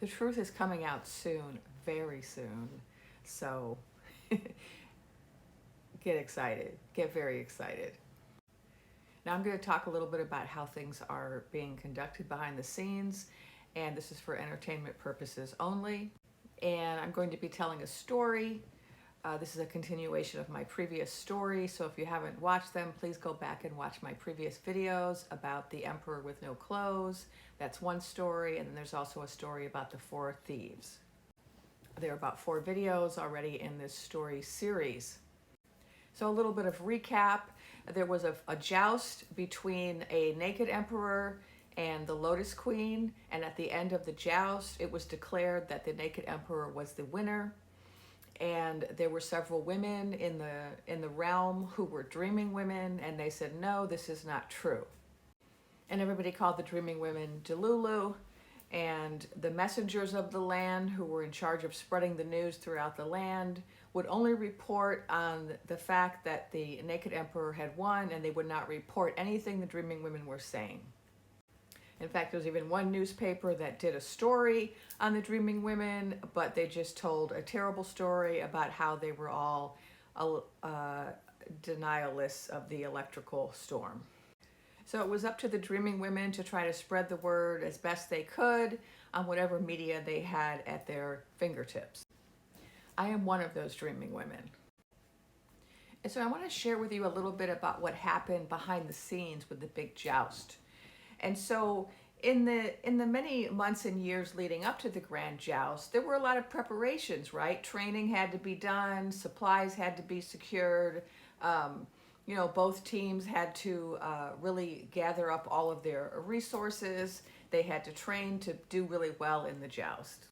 The truth is coming out soon, very soon. So get excited, get very excited. Now I'm going to talk a little bit about how things are being conducted behind the scenes, and this is for entertainment purposes only. And I'm going to be telling a story. This is a continuation of my previous story, so if you haven't watched them, please go back and watch my previous videos about the emperor with no clothes. That's one story, and then there's also a story about the 4 thieves. There are about 4 videos already in this story series. So a little bit of recap. There was a joust between a naked emperor and the Lotus Queen, and at the end of the joust, it was declared that the naked emperor was the winner. And there were several women in the realm who were dreaming women, and they said, no, this is not true. And everybody called the dreaming women Delulu, and the messengers of the land who were in charge of spreading the news throughout the land would only report on the fact that the naked emperor had won, and they would not report anything the dreaming women were saying. In fact, there was even one newspaper that did a story on the dreaming women, but they just told a terrible story about how they were all denialists of the electrical storm. So it was up to the dreaming women to try to spread the word as best they could on whatever media they had at their fingertips. I am one of those dreaming women. And so I want to share with you a little bit about what happened behind the scenes with the big joust. And so in the many months and years leading up to the grand joust, there were a lot of preparations, right? Training had to be done, supplies had to be secured. Both teams had to really gather up all of their resources. They had to train to do really well in the joust.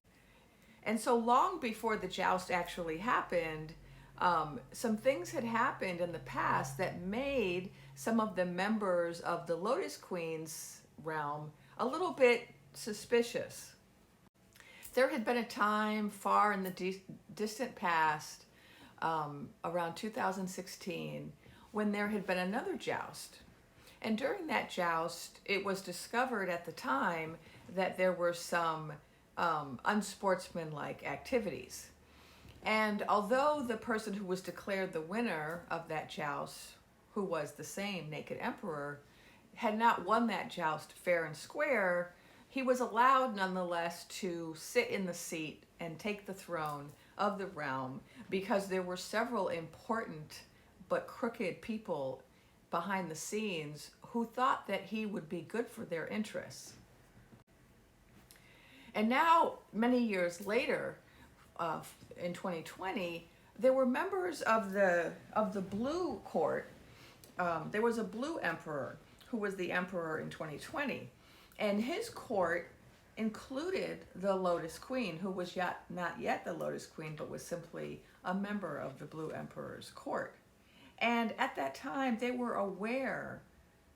And so long before the joust actually happened, some things had happened in the past that made some of the members of the Lotus Queen's realm a little bit suspicious. There had been a time far in the distant past, around 2016, when there had been another joust. And during that joust, it was discovered at the time that there were some unsportsmanlike activities. And although the person who was declared the winner of that joust, who was the same naked emperor, had not won that joust fair and square, he was allowed nonetheless to sit in the seat and take the throne of the realm because there were several important but crooked people behind the scenes who thought that he would be good for their interests. And now, many years later, in 2020, there were members of the blue court. There was a blue emperor who was the emperor in 2020, and his court included the Lotus Queen, who was not yet the Lotus Queen, but was simply a member of the blue emperor's court. And at that time, they were aware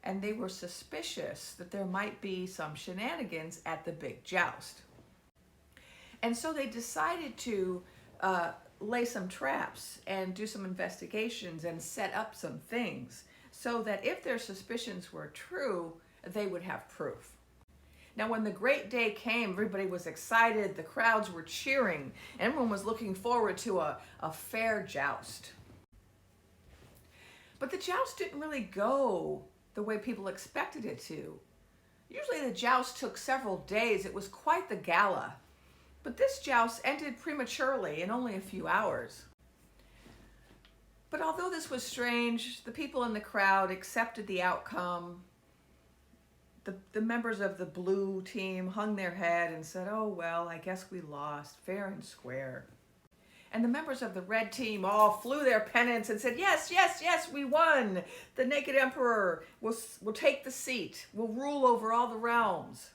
and they were suspicious that there might be some shenanigans at the big joust. And so they decided to lay some traps and do some investigations and set up some things so that if their suspicions were true, they would have proof. Now, when the great day came, everybody was excited, the crowds were cheering, and everyone was looking forward to a fair joust. But the joust didn't really go the way people expected it to. Usually the joust took several days. It was quite the gala. But this joust ended prematurely in only a few hours. But although this was strange, the people in the crowd accepted the outcome. The members of the blue team hung their head and said, oh, well, I guess we lost, fair and square. And the members of the red team all flew their pennants and said, yes, yes, yes, we won. The naked emperor will take the seat, will rule over all the realms.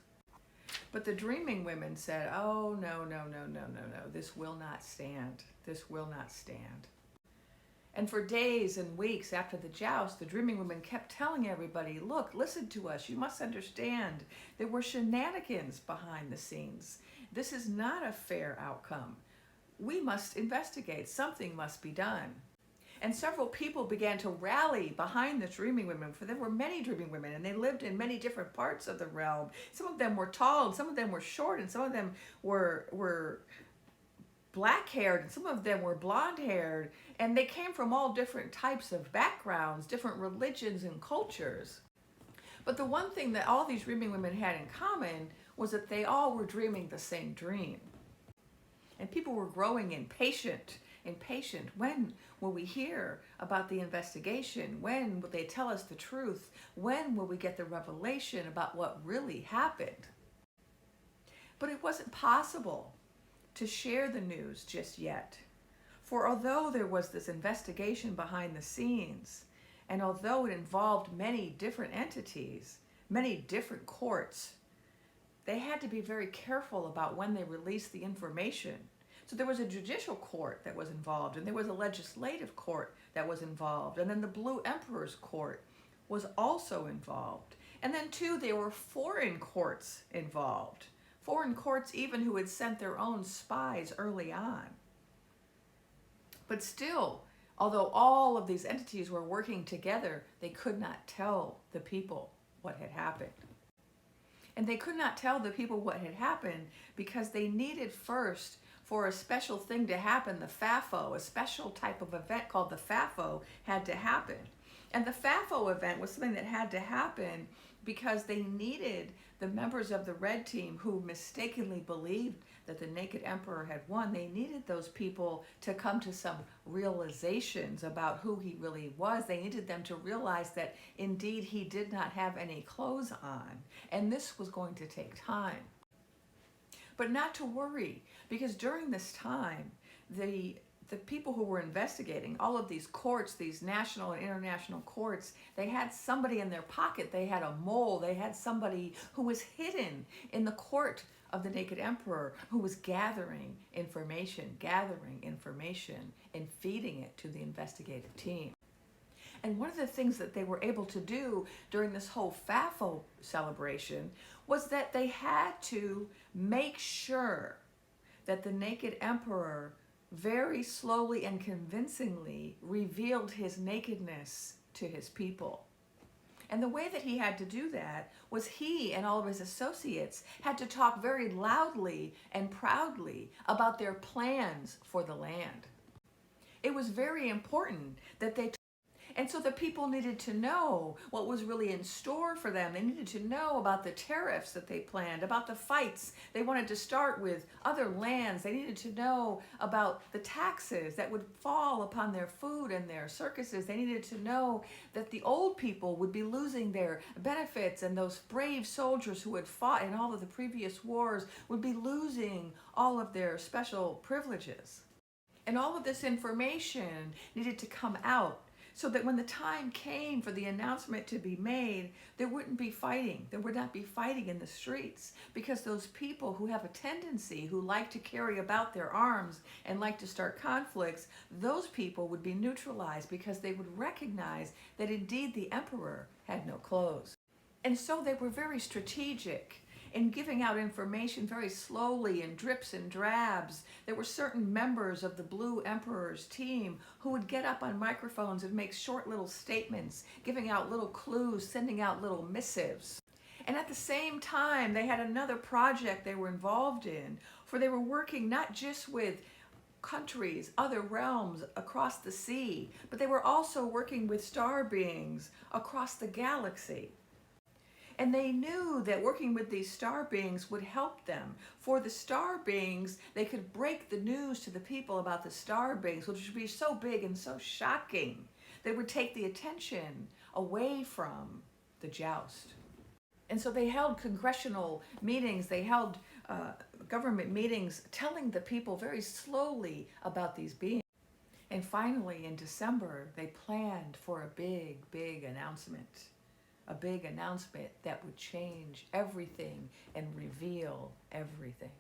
But the dreaming women said, oh, no, no, no, no, no, no, this will not stand. This will not stand. And for days and weeks after the joust, the dreaming women kept telling everybody, look, listen to us. You must understand. There were shenanigans behind the scenes. This is not a fair outcome. We must investigate. Something must be done. And several people began to rally behind the dreaming women, for there were many dreaming women, and they lived in many different parts of the realm. Some of them were tall, and some of them were short, and some of them were black-haired, and some of them were blonde-haired, and they came from all different types of backgrounds, different religions and cultures. But the one thing that all these dreaming women had in common was that they all were dreaming the same dream. And people were growing impatient. When will we hear about the investigation? When will they tell us the truth? When will we get the revelation about what really happened? But it wasn't possible to share the news just yet. For although there was this investigation behind the scenes, and although it involved many different entities, many different courts, they had to be very careful about when they released the information. So there was a judicial court that was involved, and there was a legislative court that was involved, and then the Blue Emperor's court was also involved. And then too, there were foreign courts involved. Foreign courts even who had sent their own spies early on. But still, although all of these entities were working together, they could not tell the people what had happened. And they could not tell the people what had happened because they needed first for a special thing to happen, the FAFO, a special type of event called the FAFO had to happen. And the FAFO event was something that had to happen because they needed the members of the Red Team who mistakenly believed that the Naked Emperor had won. They needed those people to come to some realizations about who he really was. They needed them to realize that indeed he did not have any clothes on. And this was going to take time. But not to worry, because during this time, the people who were investigating, all of these courts, these national and international courts, they had somebody in their pocket. They had a mole. They had somebody who was hidden in the court of the Naked Emperor who was gathering information, and feeding it to the investigative team. And one of the things that they were able to do during this whole FAFO celebration was that they had to make sure that the Naked Emperor very slowly and convincingly revealed his nakedness to his people. And the way that he had to do that was he and all of his associates had to talk very loudly and proudly about their plans for the land. It was very important that they and so the people needed to know what was really in store for them. They needed to know about the tariffs that they planned, about the fights they wanted to start with other lands. They needed to know about the taxes that would fall upon their food and their circuses. They needed to know that the old people would be losing their benefits, and those brave soldiers who had fought in all of the previous wars would be losing all of their special privileges. And all of this information needed to come out, so that when the time came for the announcement to be made, there wouldn't be fighting. There would not be fighting in the streets, because those people who have a tendency, who like to carry about their arms and like to start conflicts, those people would be neutralized because they would recognize that indeed the emperor had no clothes. And so they were very strategic in giving out information very slowly in drips and drabs. There were certain members of the Blue Emperor's team who would get up on microphones and make short little statements, giving out little clues, sending out little missives. And at the same time, they had another project they were involved in, for they were working not just with countries, other realms across the sea, but they were also working with star beings across the galaxy. And they knew that working with these star beings would help them. For the star beings, they could break the news to the people about the star beings, which would be so big and so shocking that it would take the attention away from the joust. And so they held congressional meetings, they held government meetings, telling the people very slowly about these beings. And finally, in December, they planned for a big, big announcement. A big announcement that would change everything and reveal everything.